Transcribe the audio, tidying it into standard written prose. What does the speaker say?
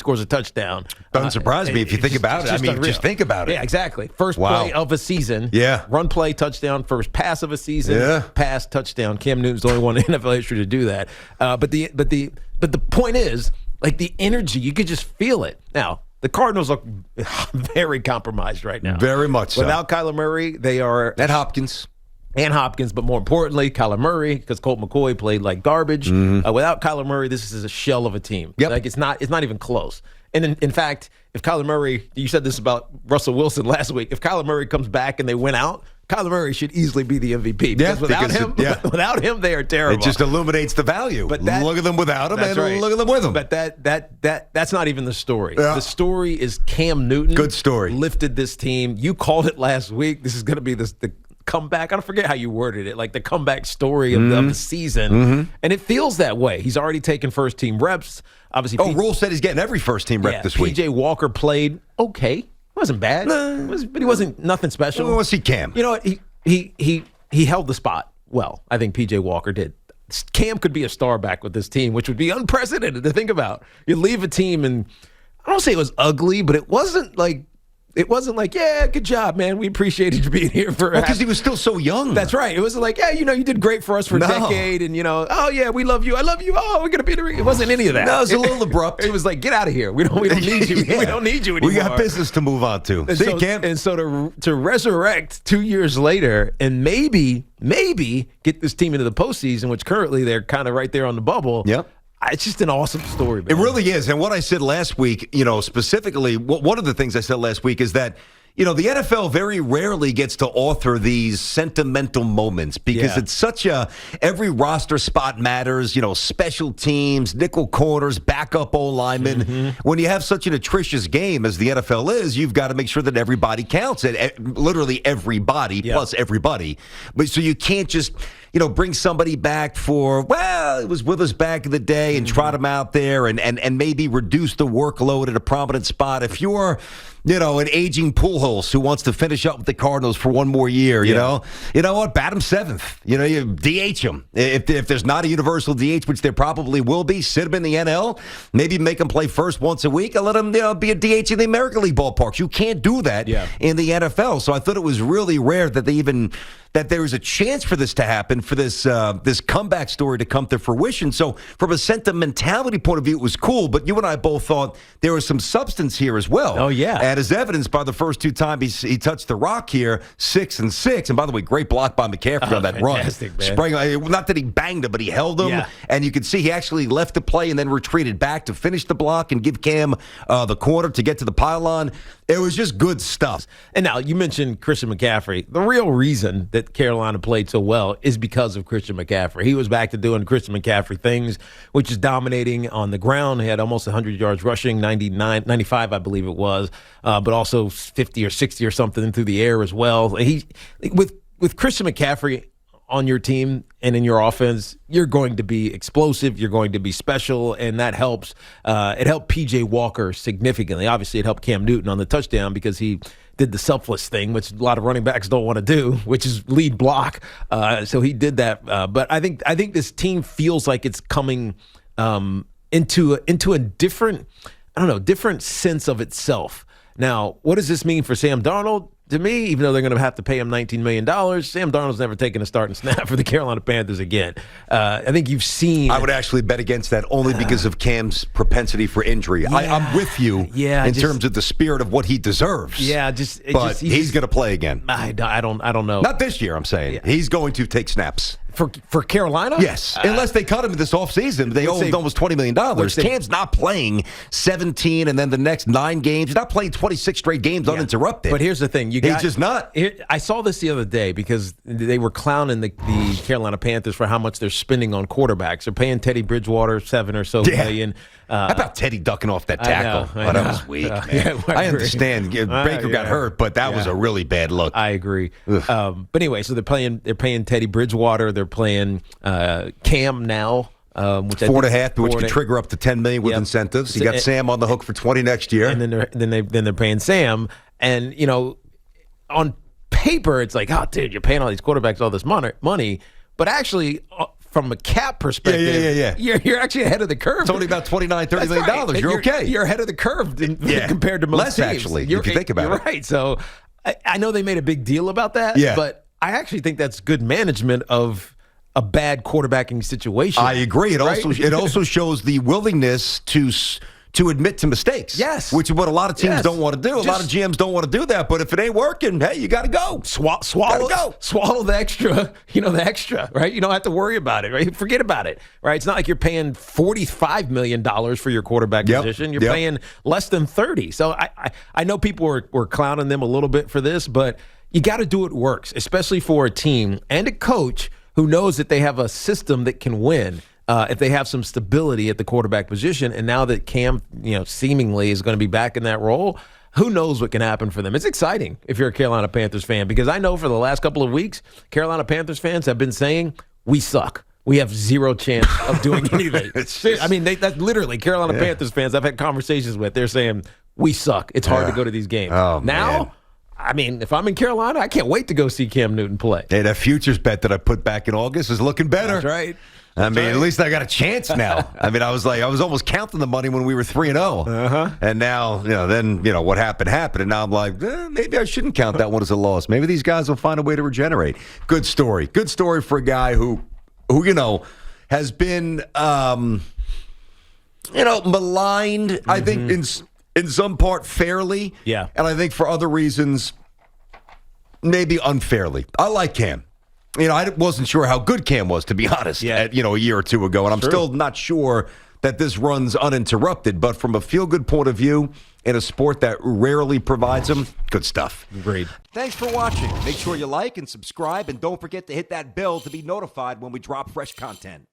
scores a touchdown. Doesn't surprise me if you think about it. I mean, just think about it. Yeah, exactly. First play of a season. Yeah. Run play, touchdown. First pass of a season. Yeah. Pass, touchdown. Cam Newton's the only one in NFL history to do that. But the point is, like, the energy, you could just feel it. Now, the Cardinals look very compromised right now. Very much so. Without Kyler Murray, they are... And Hopkins, but more importantly, Kyler Murray, because Colt McCoy played like garbage. Without Kyler Murray, this is a shell of a team. Yep. Like, it's not even close. And in fact, if Kyler Murray, you said this about Russell Wilson last week, if Kyler Murray comes back and they win out, Kyler Murray should easily be the MVP. Because without him, they are terrible. It just illuminates the value. But look at them without him, and look at them with him. But that's not even the story. Yeah. The story is Cam Newton. Good story. Lifted this team. You called it last week. This is going to be the comeback. I don't forget how you worded it, like the comeback story of the season. And it feels that way. He's already taken first-team reps. Obviously, Rule said he's getting every first-team rep this week. P.J. Walker played okay. Wasn't bad, but he wasn't nothing special. Let's see Cam. You know what? He held the spot well. I think P.J. Walker did. Cam could be a star back with this team, which would be unprecedented to think about. You leave a team, and I don't say it was ugly, but it wasn't like, yeah, good job, man. We appreciated you being here for. Because he was still so young. That's right. It wasn't like, yeah, you did great for us for a decade, and oh yeah, we love you. I love you. Oh, we're gonna be. It wasn't any of that. No, it was a little abrupt. It was like, get out of here. We don't need you. We don't need you anymore. We got business to move on to. And so, Cam. And so to resurrect 2 years later and maybe get this team into the postseason, which currently they're kind of right there on the bubble. Yep. It's just an awesome story, man. It really is. And what I said last week, specifically, one of the things I said last week is that, the NFL very rarely gets to author these sentimental moments because it's such every roster spot matters, special teams, nickel corners, backup O-linemen. When you have such an atrocious game as the NFL is, you've got to make sure that everybody counts. Literally everybody plus everybody. But so you can't just... bring somebody back for, it was with us back in the day and trot him out there and maybe reduce the workload at a prominent spot. If you're, an aging Pujols who wants to finish up with the Cardinals for one more year, you know what? Bat him seventh. You DH him. If there's not a universal DH, which there probably will be, sit him in the NL. Maybe make him play first once a week and let him be a DH in the American League ballparks. You can't do that in the NFL. So I thought it was really rare that that there was a chance for this to happen, for this comeback story to come to fruition. So from a sentimentality point of view, it was cool, but you and I both thought there was some substance here as well. Oh, yeah. And as evidenced by the first two times he touched the rock here, 6 and 6. And by the way, great block by McCaffrey on that run. Man. Not that he banged him, but he held him. Yeah. And you could see he actually left the play and then retreated back to finish the block and give Cam the corner to get to the pylon. It was just good stuff. And now, you mentioned Christian McCaffrey. The real reason that Carolina played so well is because of Christian McCaffrey. He was back to doing Christian McCaffrey things, which is dominating on the ground. He had almost 100 yards rushing, 95, I believe it was, but also 50 or 60 or something through the air as well. With Christian McCaffrey on your team and in your offense, you're going to be explosive, you're going to be special, and that helps. It helped P.J. Walker significantly. Obviously, it helped Cam Newton on the touchdown because he did the selfless thing, which a lot of running backs don't want to do, which is lead block. So he did that. But I think this team feels like it's coming into a different, different sense of itself. Now, what does this mean for Sam Darnold? To me, even though they're going to have to pay him $19 million, Sam Darnold's never taken a starting snap for the Carolina Panthers again. I think you've seen... I would actually bet against that only because of Cam's propensity for injury. Yeah, I'm with you in terms of the spirit of what he deserves. Yeah, but he's going to play again. I don't know. Not this year, I'm saying. Yeah. He's going to take snaps. For Carolina? Yes. Unless they cut him this offseason. They owe him almost $20 million. Cam's not playing 17 and then the next 9 games. He's not playing 26 straight games uninterrupted. But here's the thing. He's just not. I saw this the other day because they were clowning the Carolina Panthers for how much they're spending on quarterbacks. They're paying Teddy Bridgewater $7 or so million. How about Teddy ducking off that tackle? I know. That was weak, man. Yeah, I understand. Baker got hurt, but that was a really bad look. I agree. But anyway, so they're paying Teddy Bridgewater. They're playing Cam now. Which 4.5, which could trigger up to $10 million with incentives. You got Sam on the hook for $20 next year, and then they're paying Sam. And on paper, it's like, oh, dude, you're paying all these quarterbacks all this money. But actually, from a cap perspective, you're actually ahead of the curve. It's only about $29-30 million. Right. You're okay. You're ahead of the curve compared to most less teams. Actually, if you think about it. Right. So I know they made a big deal about that, but I actually think that's good management of a bad quarterbacking situation. I agree. It also shows the willingness to admit to mistakes. Yes. Which is what a lot of teams don't want to do. A lot of GMs don't want to do that. But if it ain't working, hey, you got to go. Swallow the extra, right? You don't have to worry about it, right? Forget about it, right? It's not like you're paying $45 million for your quarterback position. You're paying less than 30. So I know people were clowning them a little bit for this, but you got to do what works, especially for a team and a coach who knows that they have a system that can win. If they have some stability at the quarterback position, and now that Cam, seemingly is going to be back in that role, who knows what can happen for them? It's exciting if you're a Carolina Panthers fan, because I know for the last couple of weeks, Carolina Panthers fans have been saying, we suck. We have zero chance of doing anything. I mean, that's literally Carolina Panthers fans I've had conversations with. They're saying, we suck. It's hard to go to these games. Oh, now, man. I mean, if I'm in Carolina, I can't wait to go see Cam Newton play. Hey, that futures bet that I put back in August is looking better. That's right. At least I got a chance now. I mean, I was almost counting the money when we were 3-0. And now, what happened. And now I'm like, maybe I shouldn't count that one as a loss. Maybe these guys will find a way to regenerate. Good story. Good story for a guy who has been, maligned, I think, in some part fairly. Yeah. And I think for other reasons, maybe unfairly. I like Cam. I wasn't sure how good Cam was, to be honest, a year or two ago. And I'm still not sure that this runs uninterrupted. But from a feel-good point of view, in a sport that rarely provides them, good stuff. Agreed. Thanks for watching. Make sure you like and subscribe, and don't forget to hit that bell to be notified when we drop fresh content.